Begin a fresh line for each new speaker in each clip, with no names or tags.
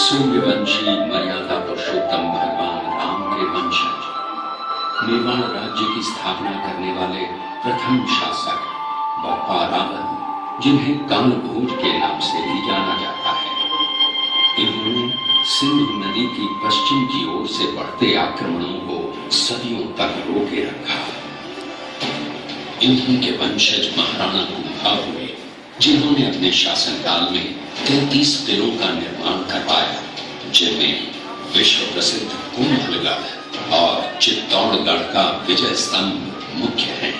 सूर्यवंशी मर्यादा पुरुषोत्तम भगवान राम के वंशज, मेवाड़ राज्य की स्थापना करने वाले प्रथम शासक बप्पा रावल, जिन्हें कालभोज के नाम से भी जाना जाता है। इन्होंने सिंधु नदी की पश्चिम की ओर से बढ़ते आक्रमणों को सदियों तक रोके रखा। इन्हीं के वंशज महाराणा कुंभा हुए, जिन्होंने अपने शासनकाल में 33 किलों का निर्माण करवाया, जिनमें विश्व प्रसिद्ध कुंभलगढ़ और चित्तौड़गढ़ का विजय स्तंभ मुख्य हैं।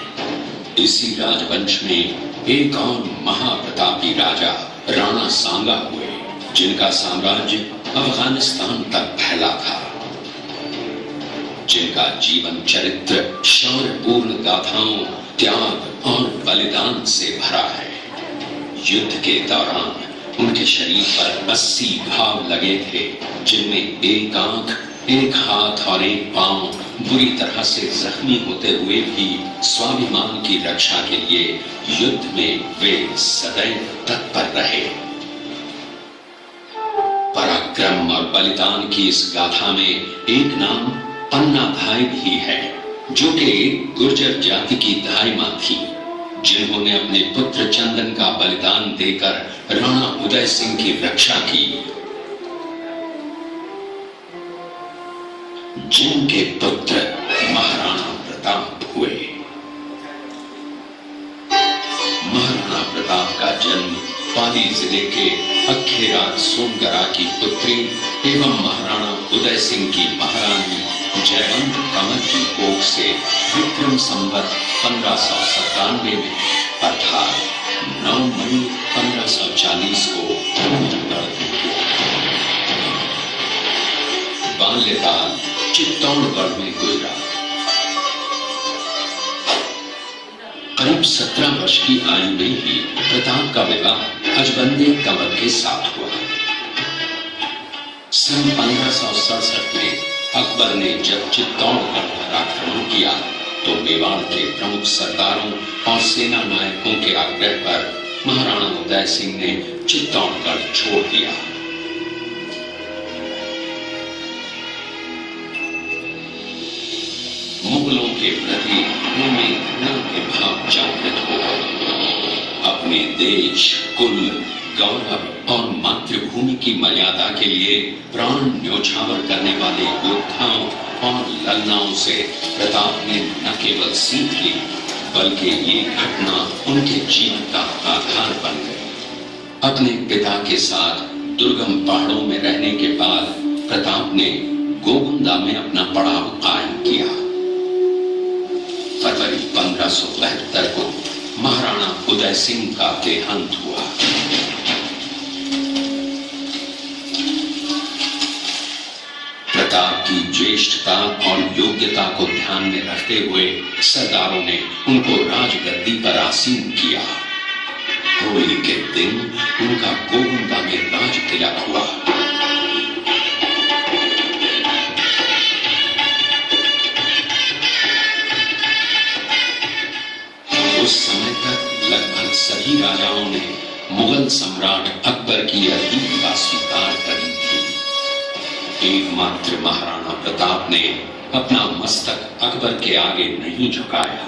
इसी राजवंश में एक और महाप्रतापी राजा राणा सांगा हुए, जिनका साम्राज्य अफगानिस्तान तक फैला था, जिनका जीवन चरित्र शौर्यपूर्ण गाथाओं, त्याग और बलिदान से भरा है। युद्ध के दौरान उनके शरीर पर 80 घाव लगे थे, जिनमें एक आंख, एक हाथ और एक पांव बुरी तरह से जख्मी होते हुए भी स्वाभिमान की रक्षा के लिए युद्ध में वे सदैव तत्पर रहे। पराक्रम और बलिदान की इस गाथा में एक नाम पन्ना धाई भी है, जो कि एक गुर्जर जाति की धाई मां थी, जिन्होंने अपने पुत्र चंदन का बलिदान देकर राणा उदय सिंह की रक्षा की, जिनके पुत्र महाराणा प्रताप हुए। महाराणा प्रताप का जन्म पाली जिले के अखेराज सोनगरा की पुत्री एवं महाराणा उदय सिंह की महारानी जयवंत कमर की कोख से विक्रम संवत 1597 में अर्थात 9 मई 1540 को बाल्यकाल चित्तौड़गढ़ में गुजरा। करीब 17 वर्ष की आयु में ही प्रताप का विवाह अजबंदे कंवर के साथ हुआ। सन 1567 में अकबर ने जब चित्तौड़गढ़ पर आक्रमण किया, तो मेवाड़ के प्रमुख सरदारों और सेना नायकों के आग्रह पर महाराणा उदय सिंह ने चित्तौड़गढ़ छोड़ दिया। मुगलों के प्रति उनमें घृणा के भाव जागृत हुआ। अपने देश, कुल, गौरव और मातृभूमि की मर्यादा के लिए प्राण न्योछावर करने वाले योद्धाओं और ललनाओं से प्रताप ने न केवल सीख ली, बल्कि ये घटना उनके जीवन का आधार बन गई। अपने पिता के साथ दुर्गम पहाड़ों में रहने के बाद प्रताप ने गोगुंदा में अपना पड़ाव कायम किया। फरवरी 1572 को महाराणा उदय सिंह का देहांत हुआ। प्रताप की ज्येष्ठता और योग्यता को ध्यान में रखते हुए सरदारों ने उनको राजगद्दी पर आसीन किया। होली के दिन उनका गोविंदा में राज तिलक हुआ। उस समय तक लगभग सभी राजाओं ने मुगल सम्राट अकबर की अधीनता स्वीकार करी थी। एकमात्र महाराणा प्रताप ने अपना मस्तक अकबर के आगे नहीं झुकाया।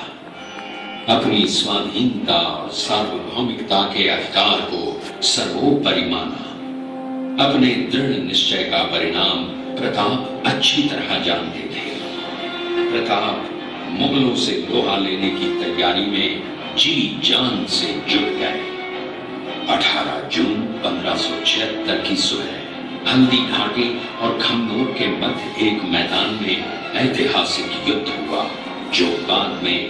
अपनी स्वाधीनता और सार्वभौमिकता के अधिकार को सर्वोपरि माना। अपने दृढ़ निश्चय का परिणाम प्रताप अच्छी तरह जानते थे। प्रताप मुगलों से लोहा लेने की तैयारी में जी जान से जुट गए। 18 जून 1576 की सुबह हल्दी घाटी और खमनोर के मध्य एक मैदान में ऐतिहासिक युद्ध हुआ, जो बाद में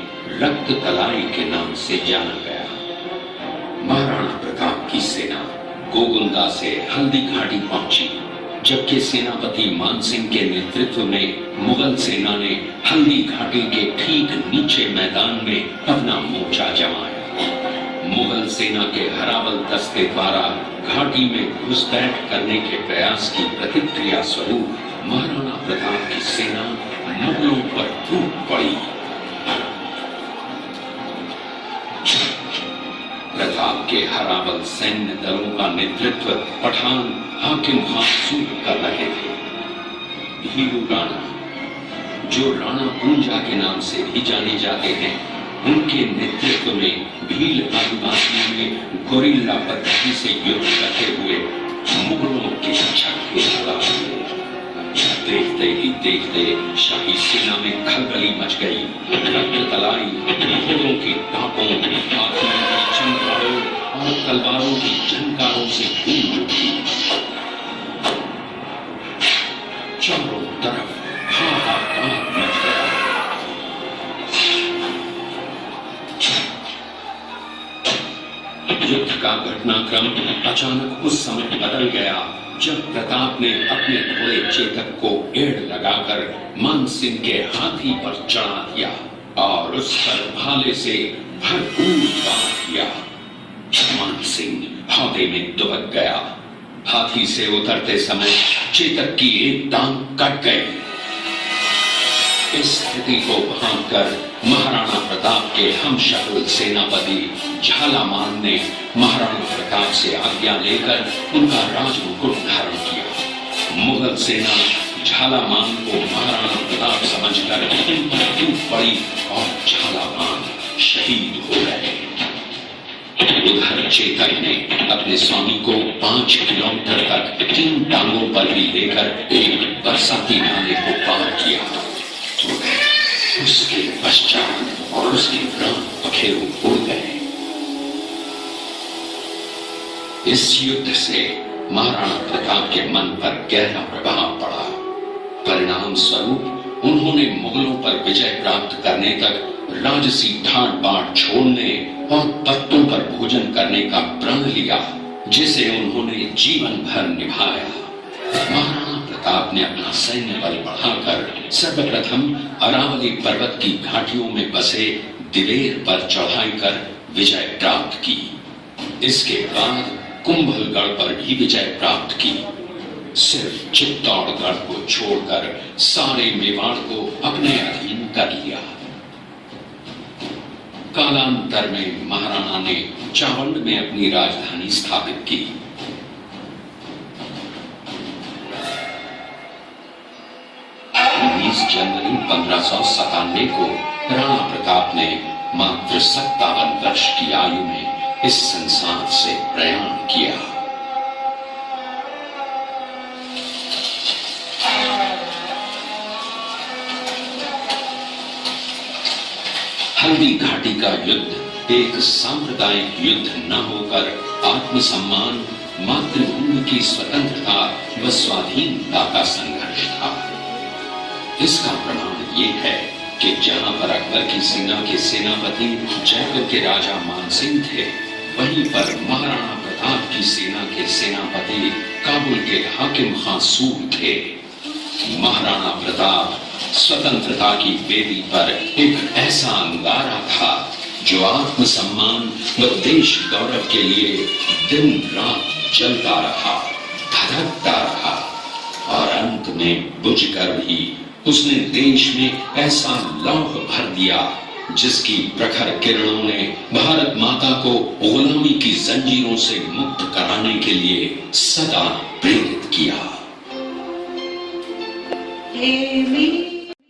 रक्त तलाई के नाम से जाना गया। महाराणा प्रताप की सेना गोगुंदा से हल्दी घाटी पहुंची, जबकि सेनापति मानसिंह के नेतृत्व में मुगल सेना ने हल्दी घाटी के ठीक नीचे मैदान में अपना मोर्चा जमाया। मुगल सेना के हराबल दस्ते द्वारा घाटी में घुसपैठ करने के प्रयास की प्रतिक्रिया स्वरूप महाराणा प्रताप की सेना मुगलों पर टूट पड़ी। प्रताप के हराबल सैन्य दलों का नेतृत्व पठान हाकिम खान कर रहे थे। भीरू राणा, जो राणा पूंजा के नाम से भी जाने जाते हैं, उनके नेतृत्व में भील आदिवासियों ने गोरिल्ला पद्धति से युद्ध करते हुए मुगलों के छक्के लगा दिए। देखते ही देखते शाही सेना में खलबली मच गई। रक्त तलाई घोड़ों की टापों, हाथियों की चमकारों और तलवारों की झनकारों से गूंज उठी। चारों तरफ हाहाकार मच गया। युद्ध का घटनाक्रम अचानक उस समय बदल गया जब प्रताप ने अपने घोड़े चेतक को एड़ लगाकर मानसिंह के हाथी पर चढ़ा दिया और उस पर भाले से भरपूर वार किया। मानसिंह हौदे में दुबक गया। हाथी से उतरते समय चेतक की एक टांग कट गई। इस स्थिति को भांपकर महाराणा प्रताप के हमशक्ल सेनापति झालामान ने महाराणा प्रताप से आज्ञा लेकर उनका राजमुकुट धारण किया। मुगल सेना झालामान को महाराणा प्रताप समझकर उन पर टूट पड़ी और झालामान शहीद हो गए। उधर चेतक ने अपने स्वामी को 5 किलोमीटर तक 3 टांगों पर ही लेकर एक बरसाती नाले को पार किया। उसके पश्चात उसके प्राण पखेरु उड़ गए। इस युद्ध से महाराणा प्रताप के मन पर गहरा प्रभाव पड़ा। परिणाम स्वरूप उन्होंने मुगलों पर विजय प्राप्त करने तक राजसी ठाट बाट छोड़ने और पत्तों पर भोजन करने का प्रण लिया, जिसे उन्होंने जीवन भर निभाया। महाराणा प्रताप ने अपना सैन्य बल बढ़ाकर सर्वप्रथम अरावली पर्वत की घाटियों में बसे दिवेर पर चढ़ाई कर विजय प्राप्त की। इसके बाद कुंभलगढ़ पर भी विजय प्राप्त की। सिर्फ चित्तौड़गढ़ को छोड़कर सारे मेवाड़ को अपने अधीन कर लिया। कालांतर में महाराणा ने चावंड में अपनी राजधानी स्थापित की। 19 जनवरी 1597 को राणा प्रताप ने मात्र 57 वर्ष की आयु में इस संसार से प्रयाण किया। हल्दी घाटी का युद्ध एक सांप्रदायिक युद्ध न होकर आत्मसम्मान, मातृभूमि की स्वतंत्रता व स्वाधीनता का संघर्ष था। इसका प्रमाण ये है कि जहां पर अकबर की सेना के सेनापति जयपुर के राजा मानसिंह थे, वहीं पर महाराणा प्रताप की सेना के सेनापति काबुल के हाकिम खासूर थे। महाराणा प्रताप स्वतंत्रता की वेदी पर एक ऐसा अंगारा था जो आत्मसम्मान व देश गौरव के लिए दिन रात जलता रहा, धधकता रहा और अंत में बुझकर भी उसने देश में ऐसा लौह भर दिया जिसकी प्रखर किरणों ने भारत माता को गुलामी की जंजीरों से मुक्त कराने के लिए सदा प्रेरित किया।